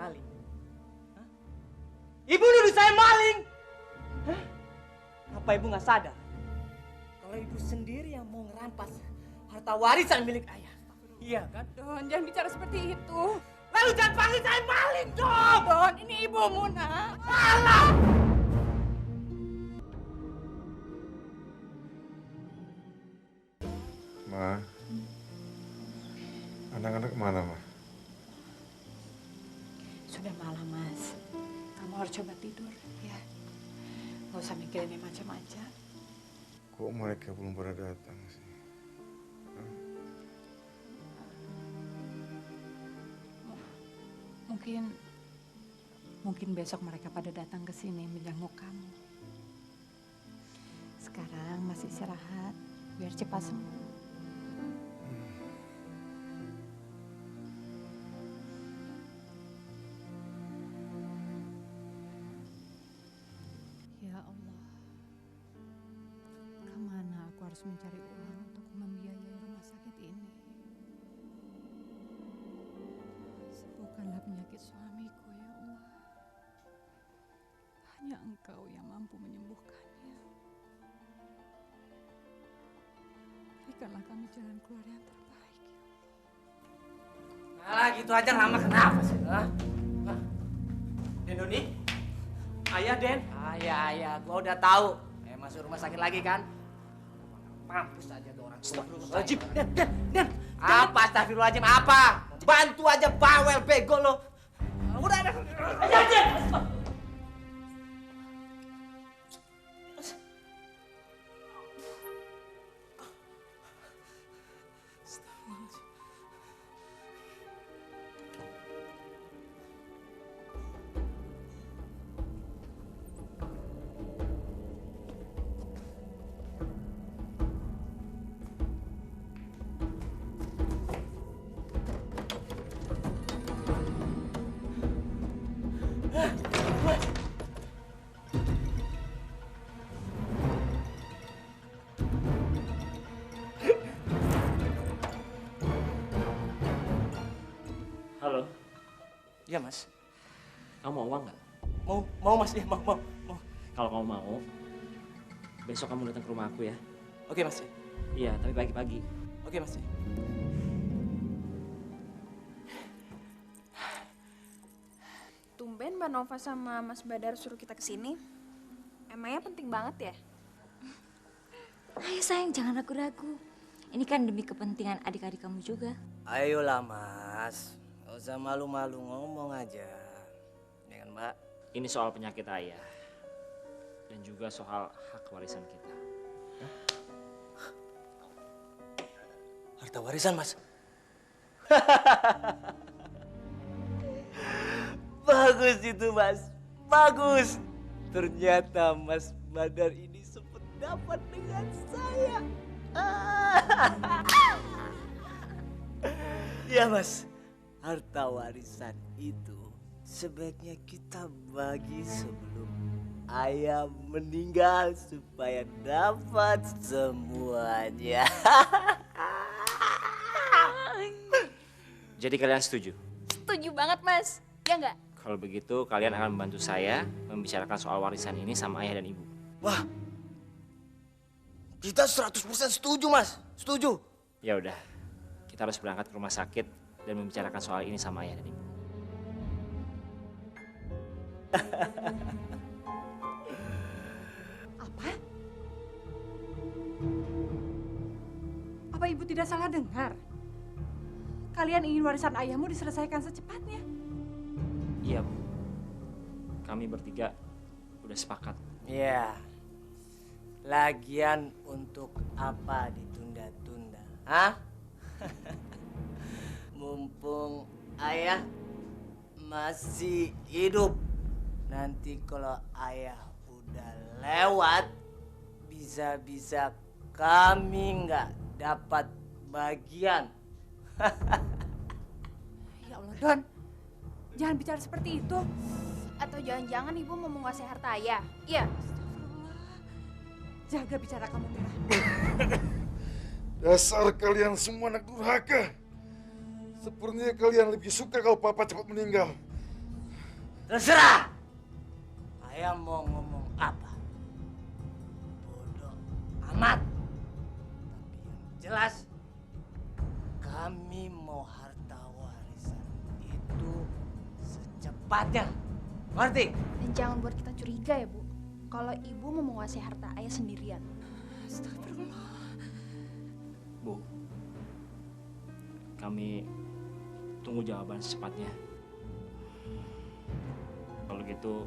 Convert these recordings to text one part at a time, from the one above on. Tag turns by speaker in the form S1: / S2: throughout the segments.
S1: maling? Hah? Ibu nuduh saya maling? Hah? Apa ibu nggak sadar? Kalau ibu sendiri yang mau ngerampas harta warisan milik ayah. Iya kan?
S2: Don, jangan bicara seperti itu.
S1: Lalu jangan panggil saya maling dong!
S2: Don, ini ibumu, nak.
S1: Alah!
S3: Ma, anak-anak kemana, Ma?
S2: Sudah malam, Mas. Kamu harus coba tidur, ya. Gak usah mikirin yang macam-macam.
S3: Kok mereka belum pada datang sih?
S2: Mungkin besok mereka pada datang ke sini menjenguk kamu. Sekarang masih istirahat, biar cepat sembuh. Ya Allah, kemana aku harus mencari uang untuk membiayai rumah sakit ini? Sembuhkanlah penyakit suamiku, ya Allah. Hanya Engkau yang mampu menyembuhkannya. Berikanlah kami jalan keluar yang terbaik, ya Allah.
S1: Alah gitu aja lama kenapa sih? Hah? Hah? Den Doni? Ayah Den? Ayah, gua udah tahu. Masuk rumah sakit lagi kan? Mampus aja tuh orang. Astagfirullahaladzim. Den. Apa astagfirullahaladzim? Apa? Bantu aja bawel bego lo. Udah. Aja.
S4: Halo,
S1: Iya mas.
S4: kamu mau uang nggak?
S1: Mau mas ya mau.
S4: Kalau kamu mau, besok kamu datang ke rumah aku ya.
S1: Oke mas ya.
S4: Iya, tapi pagi-pagi.
S1: Oke mas ya.
S5: Tumben Mbak Nova sama Mas Badar suruh kita kesini. Emangnya penting banget ya?
S6: Ayo sayang, jangan ragu-ragu. Ini kan demi kepentingan adik-adik kamu juga.
S1: Ayolah mas. Gak usah malu-malu ngomong aja. Dengan mbak.
S4: Ini soal penyakit ayah. Dan juga soal hak warisan kita.
S1: Harta warisan mas. Bagus itu mas. Bagus. Ternyata Mas Badar ini sependapat dengan saya. Ya mas. Harta warisan itu sebaiknya kita bagi sebelum ayah meninggal supaya dapat semuanya.
S4: Jadi kalian setuju?
S5: Setuju banget Mas. Ya nggak?
S4: Kalau begitu kalian akan membantu saya membicarakan soal warisan ini sama ayah dan ibu.
S1: Wah, kita 100% setuju mas. Setuju.
S4: Ya udah, kita harus berangkat ke rumah sakit dan membicarakan soal ini sama ayah dan ibu.
S2: Apa? Apa ibu tidak salah dengar? Kalian ingin warisan ayahmu diselesaikan secepatnya?
S4: Iya, Bu. Kami bertiga udah sepakat.
S1: Iya. Lagian untuk apa ditunda-tunda? Hah? Mumpung ayah masih hidup. Nanti kalau ayah udah lewat, bisa-bisa kami nggak dapat bagian.
S2: Ya Allah, Don. Jangan bicara seperti itu.
S5: Atau jangan-jangan ibu mau menguasai harta ayah? Iya.
S2: Astagfirullah. Jaga bicara kamu, Mira.
S3: Dasar kalian semua anak durhaka. Sepertinya kalian lebih suka kalau papa cepat meninggal.
S1: Terserah. Ayah mau ngomong apa? Bodoh amat. Tapi yang jelas, kami mau harta warisan itu secepatnya. Ngerti?
S5: Dan jangan buat kita curiga ya, Bu. Kalau ibu mau menguasai harta ayah sendirian.
S2: Astagfirullah.
S4: Bu, kami tunggu jawaban secepatnya. Kalau gitu,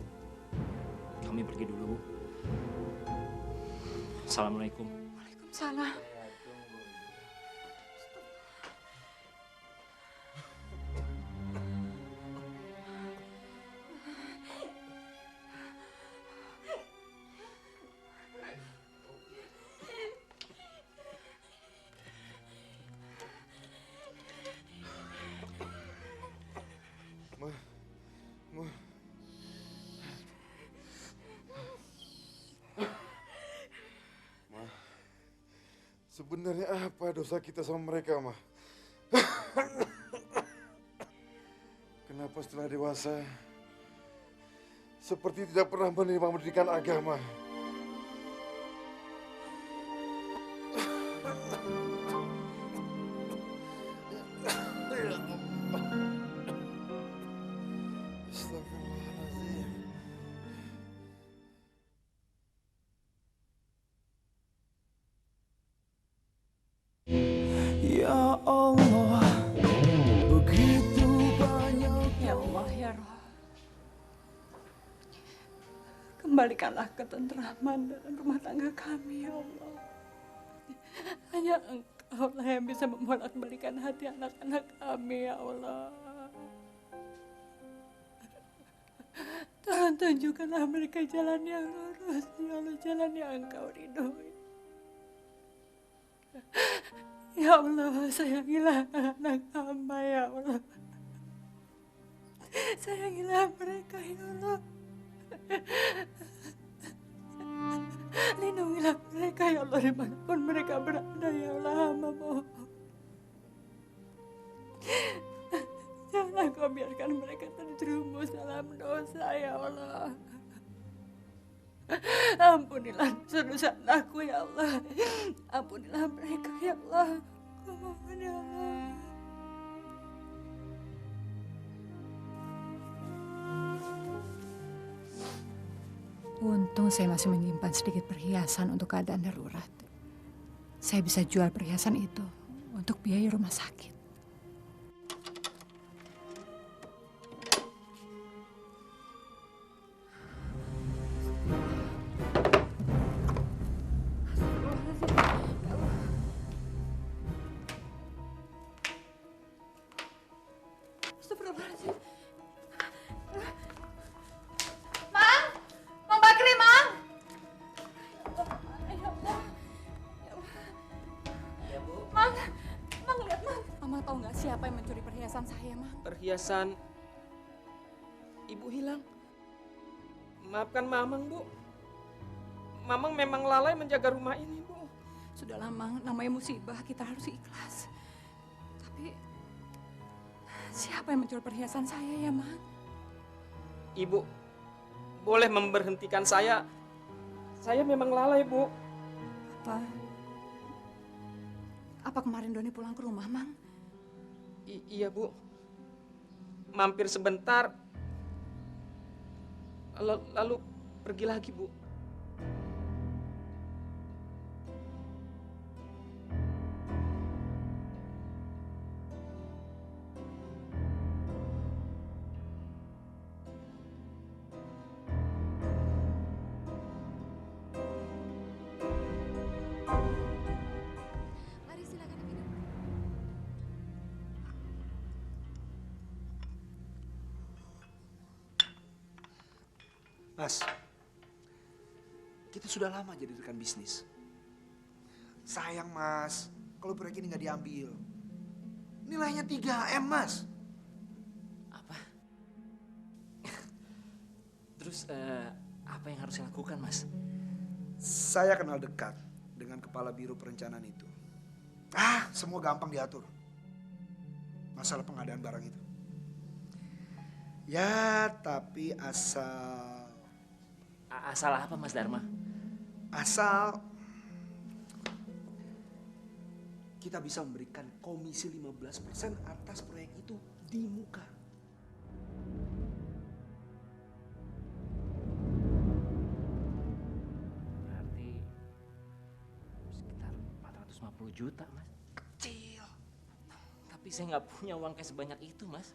S4: kami pergi dulu, Bu. Assalamualaikum.
S2: Waalaikumsalam.
S3: Ma, ma. Ma, sebenarnya apa dosa kita sama mereka, Ma? Kenapa setelah dewasa seperti tidak pernah menerima pendidikan agama? Astagfirullahaladzim.
S7: Ya Allah, begitu banyak.
S2: Ya Allah, ya Roh. Kembalikanlah ketentraman dalam rumah tangga kami, ya Allah. Hanya Engkau lah yang bisa membolak-balikan hati anak-anak kami, ya Allah. Tolong tunjukkanlah mereka jalan yang lurus, ya Allah, jalan yang Engkau ridhoi. Ya Allah, sayangilah anak hamba, ya Allah. Sayangilah mereka, ya Allah. Lindungilah mereka, ya Allah, dimanapun mereka berada, ya Allah, hamba mohon. Jangan Kau biarkan mereka terjerumus dalam dosa, ya Allah. Ampunilah dosa-dosa aku, ya Allah. Ampunilah mereka, ya Allah. Aku mohon, ya Allah. Untung saya masih menyimpan sedikit perhiasan untuk keadaan darurat. Saya bisa jual perhiasan itu untuk biaya rumah sakit. Astagfirullahaladzim. Mang! Mang Bakri, Mang! Ya Allah.
S1: Ya, Bu.
S2: Mang! Mang, lihat, Mang. Mama tahu nggak siapa yang mencuri perhiasan saya, Mang?
S8: Perhiasan ibu hilang. Maafkan Mamang, Bu. Mamang memang lalai menjaga rumah ini, Bu.
S2: Sudahlah, Mang. Namanya musibah, kita harus ikhlas. Tapi siapa yang mencuri perhiasan saya, ya, Mang?
S8: Ibu boleh memberhentikan saya. Saya memang lalai, Bu.
S2: Apa? Apa kemarin Doni pulang ke rumah, Mang?
S8: Iya, Bu. Mampir sebentar. Lalu pergi lagi, Bu.
S6: Mari silakan minum.
S9: Mas, kita sudah lama jadi rekan bisnis. Sayang mas, kalau proyek ini nggak diambil. Nilainya 3M mas.
S4: Apa? Terus apa yang harus saya lakukan, Mas?
S9: Saya kenal dekat dengan kepala biro perencanaan itu. Semua gampang diatur. Masalah pengadaan barang itu. Ya, tapi asal
S4: Asal apa Mas Dharma?
S9: asal kita bisa memberikan komisi 15% atas proyek itu di muka.
S4: Berarti sekitar 450 juta Mas.
S9: Kecil.
S4: Tapi saya nggak punya uang kayak sebanyak itu Mas.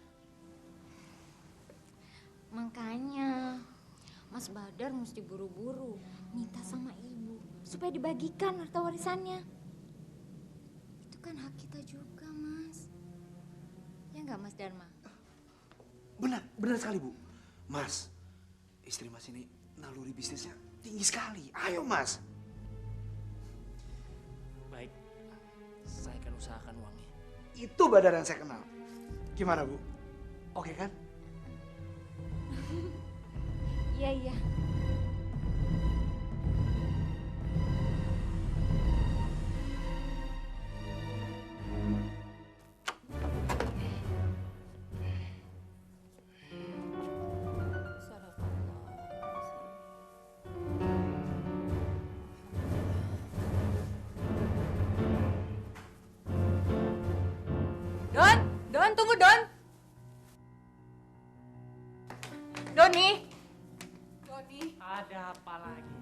S6: Makanya Mas Badar mesti buru-buru minta sama ibu supaya dibagikan harta warisannya. Itu kan hak kita juga, Mas. Ya nggak, Mas Dharma?
S9: Benar sekali, Bu. Mas, istri Mas ini naluri bisnisnya tinggi sekali. Ayo, Mas.
S4: Baik, saya akan usahakan uangnya.
S9: Itu Badar yang saya kenal. Gimana, Bu? Oke kan?
S6: Iya, iya.
S2: Don, tunggu Don. Doni.
S1: Ada apa lagi?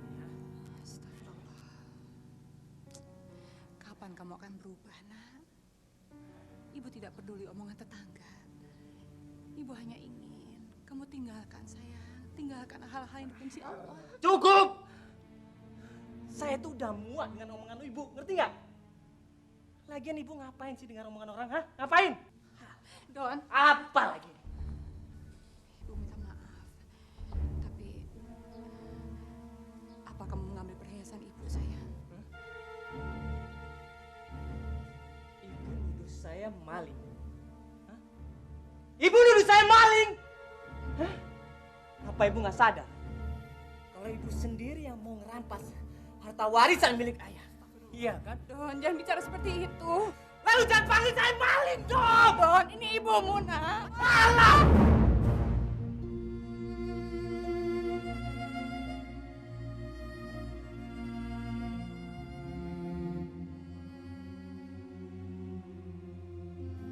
S2: Astagfirullah. Kapan kamu akan berubah, Nak? Ibu tidak peduli omongan tetangga. Ibu hanya ingin kamu tinggalkan sayang, tinggalkan hal-hal yang dibenci Allah.
S1: Cukup! Saya tuh udah muak dengan omongan ibu, ngerti nggak? Lagian ibu ngapain sih dengan omongan orang, hah? Ngapain?
S2: Don,
S1: Apa lagi?
S2: Ibu minta maaf. Tapi apa kamu mengambil perhiasan ibu, sayang?
S1: Ibu nuduh saya maling. Hah? Ibu nuduh saya maling! Hah? Apa ibu nggak sadar? Kalau ibu sendiri yang mau ngerampas harta warisan milik ayah. Iya kan?
S2: Don, jangan bicara seperti itu.
S1: Lalu jangan panggil saya maling dong!
S2: Don, ini ibumu, Nak.
S1: Alah!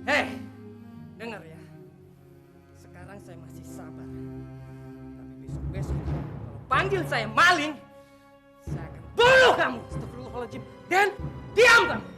S1: Hei, dengar ya. Sekarang saya masih sabar. Tapi besok-besok kalau panggil saya maling, saya akan bunuh kamu. Astagfirullahaladzim. Dan diam kamu.